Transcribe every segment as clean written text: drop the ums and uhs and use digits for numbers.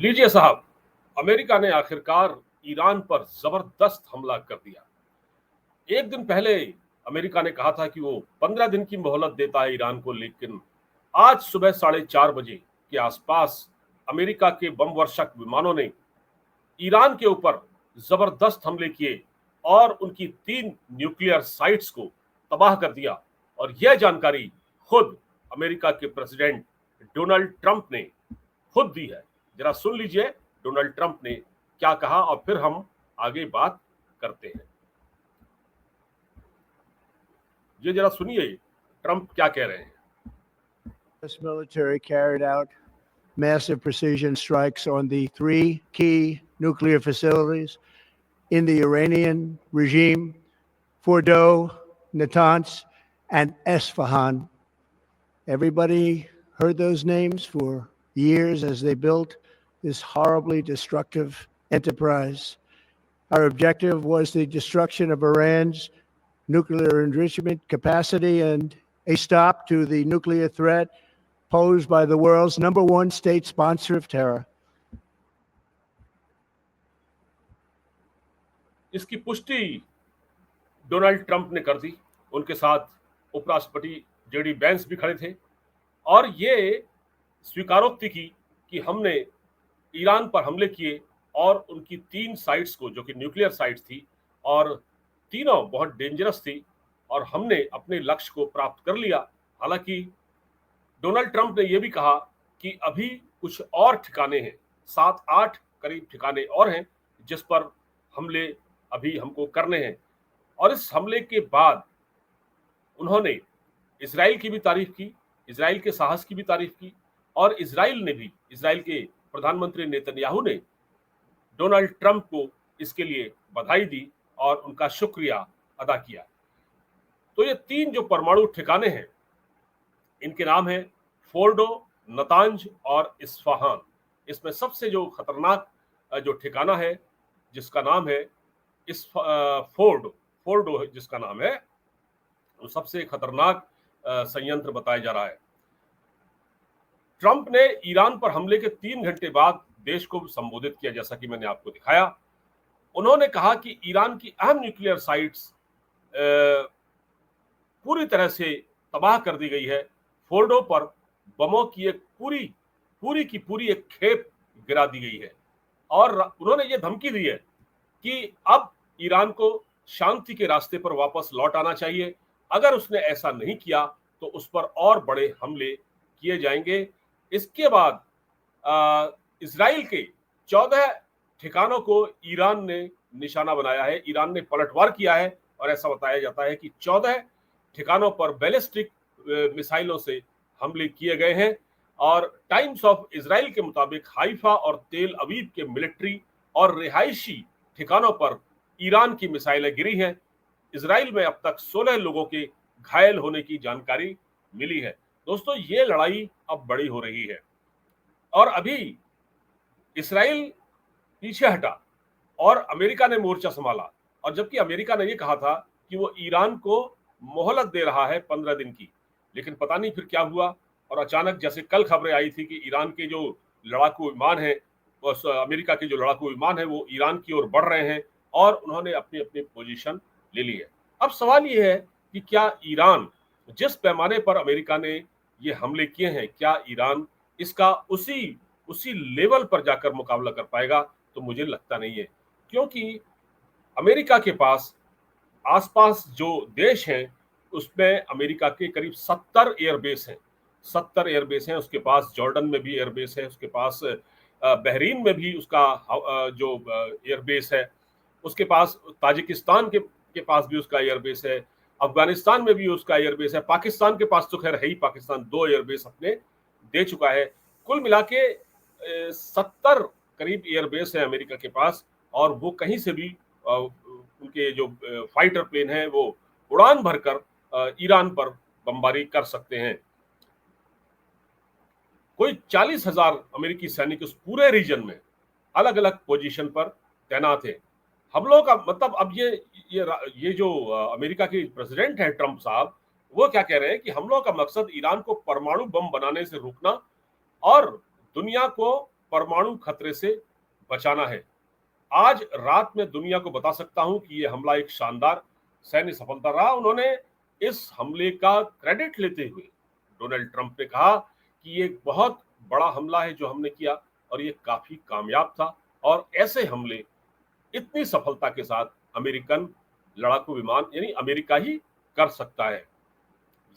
लीजिए साहब, अमेरिका ने आखिरकार ईरान पर जबरदस्त हमला कर दिया। एक दिन पहले अमेरिका ने कहा था कि वो 15 दिन की मोहलत देता है ईरान को, लेकिन आज सुबह 4:30 बजे के आसपास अमेरिका के बम वर्षक विमानों ने ईरान के ऊपर जबरदस्त हमले किए और उनकी 3 न्यूक्लियर साइट्स को तबाह कर दिया। और यह जानकारी खुद अमेरिका के प्रेसिडेंट डोनाल्ड ट्रंप ने खुद दी है। जरा सुन लीजिए डोनाल्ड ट्रंप ने क्या कहा और फिर हम आगे बात करते हैं। ये जरा सुनिए ट्रंप क्या कह रहे हैं। U.S. military carried out massive precision strikes on the 3 key nuclear facilities in the Iranian regime: Fordow, Natanz, and Esfahan. Everybody heard those names for years as they built this horribly destructive enterprise. Our objective was the destruction of Iran's nuclear enrichment capacity and a stop to the nuclear threat posed by the world's #1 state sponsor of terror. इसकी पुष्टि Donald Trump ने कर दी। उनके साथ उपराष्ट्रपति JD Vance भी खड़े थे और ये स्वीकारोक्ति की कि हमने ईरान पर हमले किए और उनकी 3 साइट्स को, जो कि न्यूक्लियर साइट्स थी और तीनों बहुत डेंजरस थी, और हमने अपने लक्ष्य को प्राप्त कर लिया। हालांकि डोनाल्ड ट्रंप ने यह भी कहा कि अभी कुछ और ठिकाने हैं, 7-8 करीब ठिकाने और हैं जिस पर हमले अभी हमको करने हैं। और इस हमले के बाद उन्होंने इजराइल की भी तारीफ की, इजराइल के साहस की भी तारीफ की, और इजराइल के प्रधानमंत्री नेतन्याहू ने डोनाल्ड ट्रंप को इसके लिए बधाई दी और उनका शुक्रिया अदा किया। तो ये 3 जो परमाणु ठिकाने हैं, इनके नाम है फोर्डो, नतांज और इस्फहान। इसमें सबसे जो खतरनाक जो ठिकाना है, जिसका नाम है फोर्डो जिसका नाम है, वो सबसे खतरनाक संयंत्र बताया जा रहा है। ट्रंप ने ईरान पर हमले के 3 घंटे बाद देश को संबोधित किया, जैसा कि मैंने आपको दिखाया। उन्होंने कहा कि ईरान की अहम न्यूक्लियर साइट्स पूरी तरह से तबाह कर दी गई है। फोर्डो पर बमों की एक पूरी एक खेप गिरा दी गई है और उन्होंने ये धमकी दी है कि अब ईरान को शांति के रास्ते पर वापस लौट आना चाहिए। अगर उसने ऐसा नहीं किया तो उस पर और बड़े हमले किए जाएंगे। इसके बाद इजराइल के 14 ठिकानों को ईरान ने निशाना बनाया है। ईरान ने पलटवार किया है और ऐसा बताया जाता है कि 14 ठिकानों पर बैलिस्टिक मिसाइलों से हमले किए गए हैं। और टाइम्स ऑफ इजराइल के मुताबिक हाइफा और तेल अवीव के मिलिट्री और रिहायशी ठिकानों पर ईरान की मिसाइलें गिरी हैं। इजराइल में अब तक 16 लोगों के घायल होने की जानकारी मिली है। दोस्तों, ये लड़ाई अब बड़ी हो रही है और अभी इजराइल पीछे हटा और अमेरिका ने मोर्चा संभाला। और जबकि अमेरिका ने यह कहा था कि वो ईरान को मोहलत दे रहा है 15 दिन की, लेकिन पता नहीं फिर क्या हुआ। और अचानक, जैसे कल खबरें आई थी कि ईरान के जो लड़ाकू विमान है, अमेरिका के जो लड़ाकू विमान है, वो ईरान की ओर बढ़ रहे हैं और उन्होंने अपनी अपनी पोजीशन ले ली है। अब सवाल ये है कि क्या ईरान, जिस पैमाने पर अमेरिका ने ये हमले किए हैं, क्या ईरान इसका उसी लेवल पर जाकर मुकाबला कर पाएगा? तो मुझे लगता नहीं है, क्योंकि अमेरिका के पास आसपास जो देश हैं उसमें अमेरिका के करीब 70 एयरबेस हैं। 70 एयरबेस हैं उसके पास। जॉर्डन में भी एयरबेस है उसके पास, बहरीन में भी उसका जो एयरबेस है उसके पास, ताजिकिस्तान के पास भी उसका एयरबेस है, अफगानिस्तान में भी उसका एयरबेस है, पाकिस्तान के पास तो खैर है ही, पाकिस्तान 2 एयरबेस अपने दे चुका है। कुल मिला के 70 करीब एयरबेस है अमेरिका के पास और वो कहीं से भी उनके जो फाइटर प्लेन है वो उड़ान भरकर ईरान पर बमबारी कर सकते हैं। कोई 40,000 अमेरिकी सैनिक उस पूरे रीजन में अलग अलग पोजीशन पर तैनात है। हम लोग का मतलब, अब ये जो अमेरिका के प्रेसिडेंट है ट्रंप साहब, वो क्या कह रहे हैं कि हम लोग का मकसद ईरान को परमाणु बम बनाने से रोकना और दुनिया को परमाणु खतरे से बचाना है। आज रात में दुनिया को बता सकता हूं कि यह हमला एक शानदार सैन्य सफलता रहा। उन्होंने इस हमले का क्रेडिट लेते हुए डोनाल्ड ट्रंप ने कहा कि ये एक बहुत बड़ा हमला है जो हमने किया और ये काफी कामयाब था, और ऐसे हमले इतनी सफलता के साथ अमेरिकन लड़ाकू विमान यानी अमेरिका ही कर सकता है,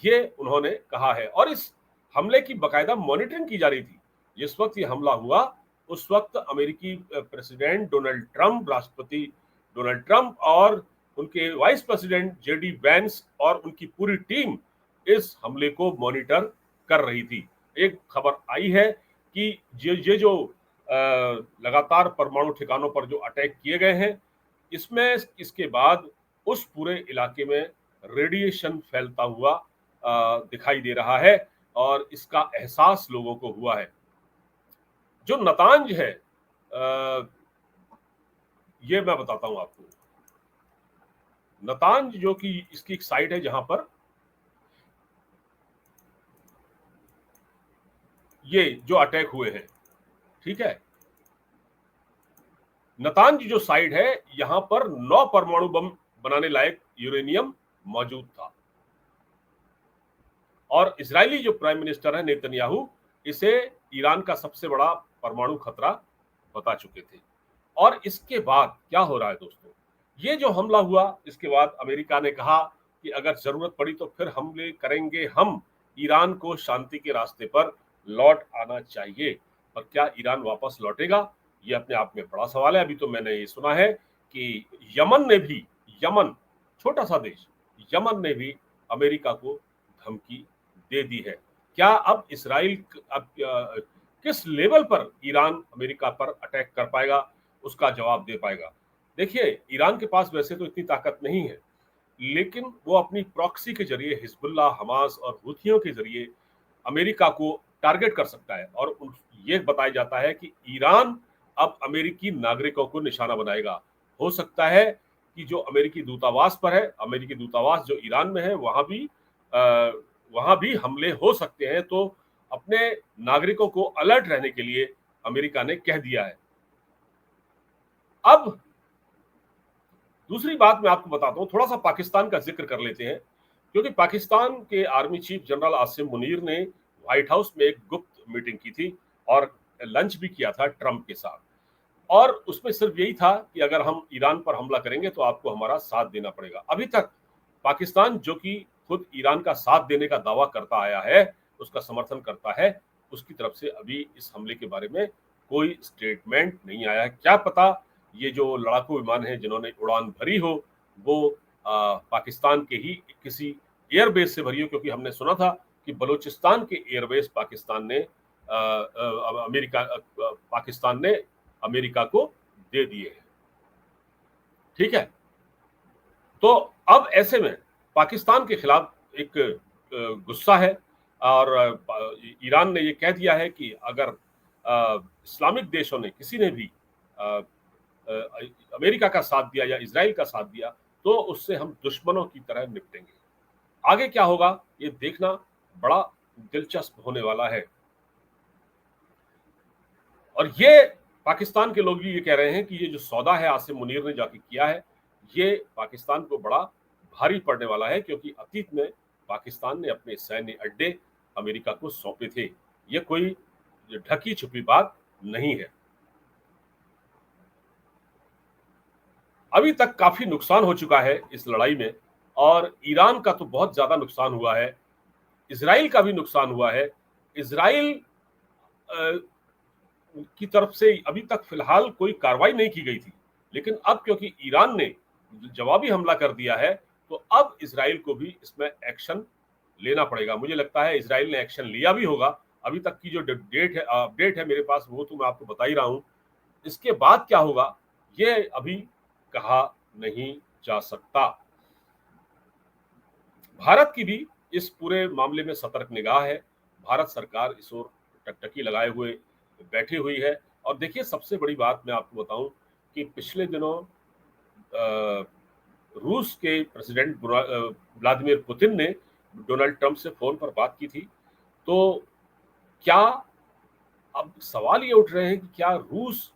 ये उन्होंने कहा है। और इस हमले की बाकायदा मॉनिटरिंग की जा रही थी। जिस वक्त ये हमला हुआ उस वक्त अमेरिकी प्रेसिडेंट डोनाल्ड ट्रंप, राष्ट्रपति डोनाल्ड ट्रंप और उनके वाइस प्रेसिडेंट जेडी वैंस और उनकी पूरी टीम इस हमले को मॉनिटर कर रही थी। एक खबर आई है कि ये जो लगातार परमाणु ठिकानों पर जो अटैक किए गए हैं, इसमें इसके बाद उस पूरे इलाके में रेडिएशन फैलता हुआ दिखाई दे रहा है और इसका एहसास लोगों को हुआ है। जो नतांज है, ये मैं बताता हूं आपको। नतांज जो कि इसकी एक साइट है जहां पर ये जो अटैक हुए हैं, ठीक है, नतांज जो साइट है यहां पर 9 परमाणु बम बनाने लायक यूरेनियम मौजूद था और इजरायली जो प्राइम मिनिस्टर है नेतन्याहू इसे ईरान का सबसे बड़ा परमाणु खतरा बता चुके थे। और इसके बाद क्या हो रहा है दोस्तों, ये जो हमला हुआ इसके बाद अमेरिका ने कहा कि अगर जरूरत पड़ी तो फिर हमले करेंगे हम, ईरान को शांति के रास्ते पर लौट आना चाहिए। पर क्या ईरान वापस लौटेगा, ये अपने आप में बड़ा सवाल है। अभी तो मैंने ये सुना है कि यमन छोटा सा देश, यमन ने भी अमेरिका को धमकी दे दी है। क्या अब इसराइल अब किस लेवल पर ईरान अमेरिका पर अटैक कर पाएगा, उसका जवाब दे पाएगा। देखिए, ईरान के पास वैसे तो इतनी ताकत नहीं है, लेकिन वो अपनी प्रॉक्सी के जरिए हिजबुल्लाह, हमास और हुथियों के जरिए अमेरिका को टारगेट कर सकता है। और ये बताया जाता है कि ईरान अब अमेरिकी नागरिकों को निशाना बनाएगा। हो सकता है कि जो अमेरिकी दूतावास पर है, अमेरिकी दूतावास जो ईरान में है, वहां भी हमले हो सकते हैं। तो अपने नागरिकों को अलर्ट रहने के लिए अमेरिका ने कह दिया है। अब दूसरी बात मैं आपको बताता हूं, थोड़ा सा पाकिस्तान का जिक्र कर लेते हैं, क्योंकि पाकिस्तान के army chief general Asim Munir ने व्हाइट हाउस में एक गुप्त मीटिंग की थी और लंच भी किया था ट्रंप के साथ। और उसमें सिर्फ यही था कि अगर हम ईरान पर हमला करेंगे तो आपको हमारा साथ देना पड़ेगा। अभी तक पाकिस्तान, जो कि खुद ईरान का साथ देने का दावा करता आया है, उसका समर्थन करता है, उसकी तरफ से अभी इस हमले के बारे में कोई स्टेटमेंट नहीं आया। क्या पता ये जो लड़ाकू विमान है जिन्होंने उड़ान भरी हो वो पाकिस्तान के ही किसी एयरबेस से भरी हो, क्योंकि हमने सुना था कि बलूचिस्तान के एयरबेस पाकिस्तान ने अमेरिका को दे दिए हैं। ठीक है, तो अब ऐसे में पाकिस्तान के खिलाफ एक गुस्सा है और ईरान ने ये कह दिया है कि अगर इस्लामिक देशों ने, किसी ने भी अमेरिका का साथ दिया या इजराइल का साथ दिया तो उससे हम दुश्मनों की तरह निपटेंगे। आगे क्या होगा ये देखना बड़ा दिलचस्प होने वाला है। और ये पाकिस्तान के लोग भी ये कह रहे हैं कि ये जो सौदा है आसिम मुनीर ने जाके किया है, ये पाकिस्तान को बड़ा भारी पड़ने वाला है, क्योंकि अतीत में पाकिस्तान ने अपने सैन्य अड्डे अमेरिका को सौंपे थे। ये कोई ढकी छुपी बात नहीं है। अभी तक काफी नुकसान हो चुका है इस लड़ाई में, और ईरान का तो बहुत ज्यादा नुकसान हुआ है, इजराइल का भी नुकसान हुआ है। इजराइल की तरफ से अभी तक फिलहाल कोई कार्रवाई नहीं की गई थी, लेकिन अब क्योंकि ईरान ने जवाबी हमला कर दिया है तो अब इजराइल को भी इसमें एक्शन लेना पड़ेगा। मुझे लगता है इजराइल ने एक्शन लिया भी होगा। अभी तक की जो अपडेट है मेरे पास वो तो मैं आपको बता ही रहा हूं। इसके बाद क्या होगा ये अभी कहा नहीं जा सकता। भारत की भी इस पूरे मामले में सतर्क निगाह है। भारत सरकार इस ओर टकटकी लगाए हुए बैठी हुई है। और देखिए, सबसे बड़ी बात मैं आपको बताऊं कि पिछले दिनों रूस के प्रेसिडेंट व्लादिमीर पुतिन ने डोनाल्ड ट्रंप से फोन पर बात की थी। तो क्या अब सवाल ये उठ रहे हैं कि क्या रूस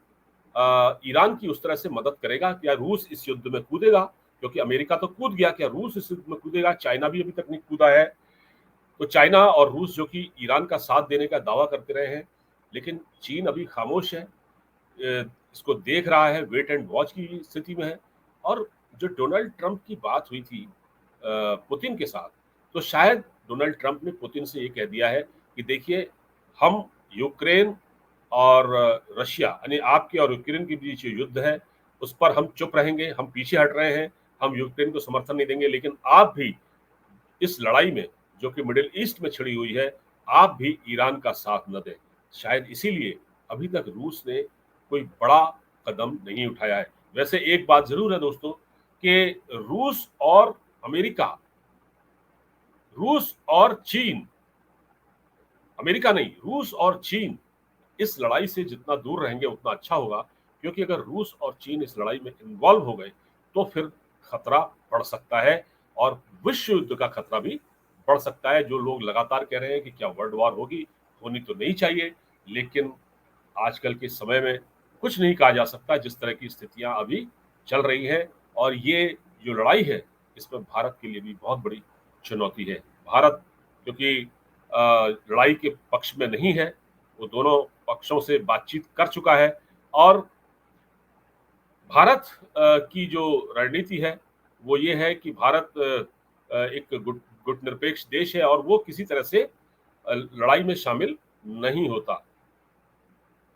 ईरान की उस तरह से मदद करेगा? क्या रूस इस युद्ध में कूदेगा? क्योंकि अमेरिका तो कूद गया, क्या रूस इस युद्ध में कूदेगा? चाइना भी अभी तक नहीं कूदा है। तो चाइना और रूस जो कि ईरान का साथ देने का दावा करते रहे हैं, लेकिन चीन अभी खामोश है, इसको देख रहा है, वेट एंड वॉच की स्थिति में है। और जो डोनाल्ड ट्रंप की बात हुई थी पुतिन के साथ, तो शायद डोनाल्ड ट्रंप ने पुतिन से ये कह दिया है कि देखिए, हम यूक्रेन और रशिया यानी आपके और यूक्रेन के बीच जो युद्ध है, उस पर हम चुप रहेंगे, हम पीछे हट रहे हैं, हम यूक्रेन को समर्थन नहीं देंगे, लेकिन आप भी इस लड़ाई में जो कि मिडिल ईस्ट में छिड़ी हुई है, आप भी ईरान का साथ न दें। शायद इसीलिए अभी तक रूस ने कोई बड़ा कदम नहीं उठाया है। वैसे एक बात जरूर है दोस्तों कि रूस और अमेरिका, रूस और चीन, अमेरिका नहीं, रूस और चीन इस लड़ाई से जितना दूर रहेंगे उतना अच्छा होगा, क्योंकि अगर रूस और चीन इस लड़ाई में इन्वॉल्व हो गए तो फिर खतरा बढ़ सकता है और विश्व युद्ध का खतरा भी बढ़ सकता है। जो लोग लगातार कह रहे हैं कि क्या वर्ल्ड वॉर होगी, होनी तो नहीं चाहिए, लेकिन आजकल के समय में कुछ नहीं कहा जा सकता जिस तरह की स्थितियां अभी चल रही हैं। और ये जो लड़ाई है, इसमें भारत के लिए भी बहुत बड़ी चुनौती है। भारत क्योंकि लड़ाई के पक्ष में नहीं है, वो दोनों पक्षों से बातचीत कर चुका है। और भारत की जो रणनीति है वो ये है कि भारत एक गुटनिरपेक्ष देश है और वो किसी तरह से लड़ाई में शामिल नहीं होता।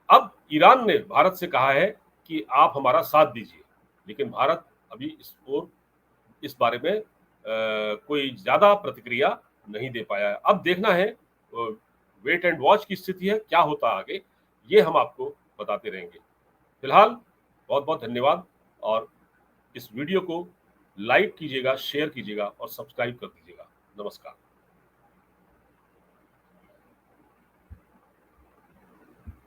अब ईरान ने भारत से कहा है कि आप हमारा साथ दीजिए, लेकिन भारत अभी इस बारे में कोई ज्यादा प्रतिक्रिया नहीं दे पाया है। अब देखना है, वेट एंड वॉच की स्थिति है, क्या होता है आगे, ये हम आपको बताते रहेंगे। फिलहाल बहुत बहुत धन्यवाद, और इस वीडियो को लाइक कीजिएगा, शेयर कीजिएगा और सब्सक्राइब कर दीजिएगा। नमस्कार।